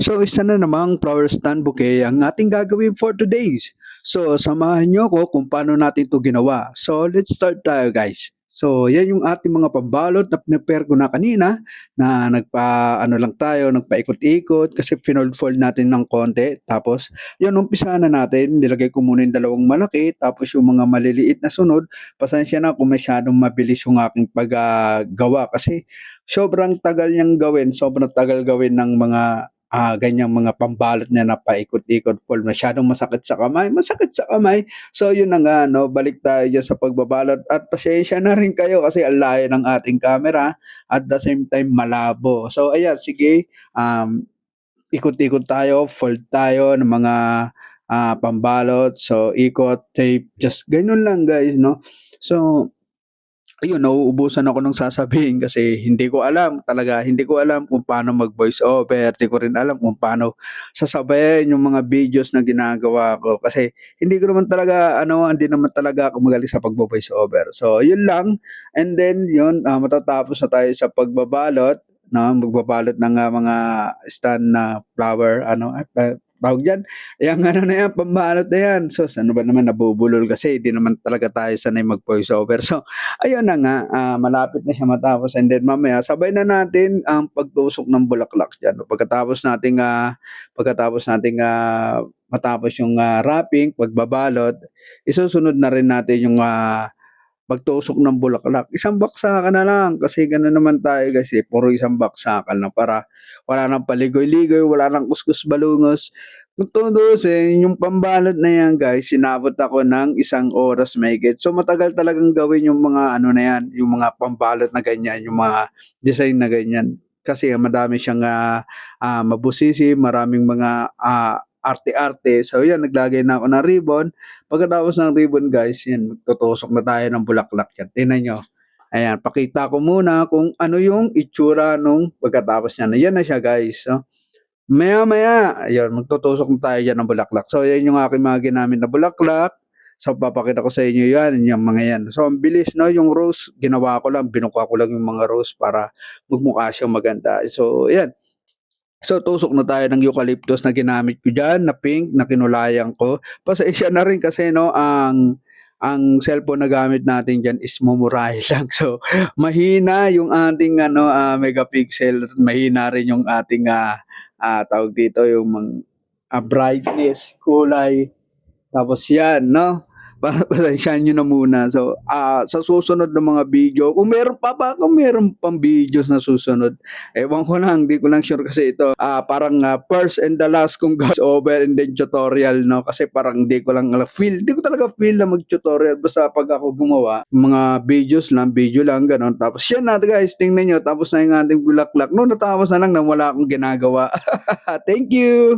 So, isa na namang flower stand bouquet ang ating gagawin for today's. So, samahan nyo ko kung paano natin to ginawa. So, let's start tayo guys. So, yan yung ating mga pambalot na prepare ko na kanina na ano lang tayo, nagpaikot-ikot kasi finold-fold natin ng konti. Tapos, yun, umpisahan na natin. Nilagay ko muna yung dalawang malaki tapos yung mga maliliit na sunod. Pasensya na kung masyadong mabilis yung aking paggawa kasi sobrang tagal niyang gawin, sobrang tagal gawin ng mga ganyang mga pambalot niya na paikot-ikot full, masyadong masakit sa kamay. So yun na nga 'no, balik tayo diyan sa pagbabalot at pasensya na rin kayo kasi ang layo ng ating camera at the same time malabo. So ayan, sige, ikot-ikot tayo, fold tayo ng mga, pambalot. So ikot, tape, just gano'n lang guys 'no. So ayun, nauubusan ako ng sasabihin kasi hindi ko alam kung paano mag-voice over, di ko rin alam kung paano sasabayin yung mga videos na ginagawa ko kasi hindi naman talaga ako magaling sa pagvo-voice over. So, yun lang and then yun, matatapos na tayo sa pagbabalot 'no, magbabalot ng, mga stand na flower tawag diyan, yang ano na yan, pambalot na yan. Sus, ano ba naman nabubulol kasi di naman talaga tayo sanay mag-voice over. So, ayun na nga, malapit na siya matapos and then mamaya sabay na natin ang pagtusok ng bulaklak diyan. Pagkatapos nating matapos yung, wrapping, pagbabalot, isusunod na rin natin yung, pagtusok ng bulaklak. Isang baksakan na lang kasi gano'n naman tayo kasi puro isang baksakan lang para wala ng paligoy-ligoy, wala ng kuskus balungos. Kung tutuusin yung pambalot na yan guys, sinabot ako ng 1 oras mahigit. So matagal talagang gawin yung mga ano na yan, yung mga pambalot na ganyan, yung mga design na ganyan. Kasi madami siyang mabusisi, maraming mga arte-arte. So yan, naglagay na ako ng ribbon. Pagkatapos ng ribbon guys, yan, magtutusok na tayo ng bulaklak yan. Tingnan nyo. Ayan, pakita ko muna kung ano yung itsura nung pagkatapos niya. Yan na siya guys. So, maya-maya, ayun, magtutusok na tayo dyan ng bulaklak. So, yan yung aking mga ginamit na bulaklak. So, papakita ko sa inyo yan, yung mga yan. So, ang bilis, no? Yung rose, ginawa ko lang, binuka ko lang yung mga rose para magmukha siyang maganda. So, yan. So, tusok na tayo ng eucalyptus na ginamit ko diyan na pink na kinulayan ko. Pasensya na rin kasi 'no, ang cellphone na gamit natin diyan is mumurahi lang. So, mahina yung ating megapixel, mahina rin yung ating, tawag dito, yung brightness, kulay. Tapos yan 'no, pasensyahan niyo na muna. So, sa susunod na mga video kung meron pang videos na susunod, ewan ko lang, di ko lang sure kasi ito, parang, first and the last kong voice over and then tutorial 'no, kasi parang di ko talaga feel na mag-tutorial basta 'pag ako gumawa, mga video lang gano'n. Tapos yan na guys, tingnan niyo tapos na yung ating bulaklak. Nung natapos na lang na wala akong ginagawa. Thank you.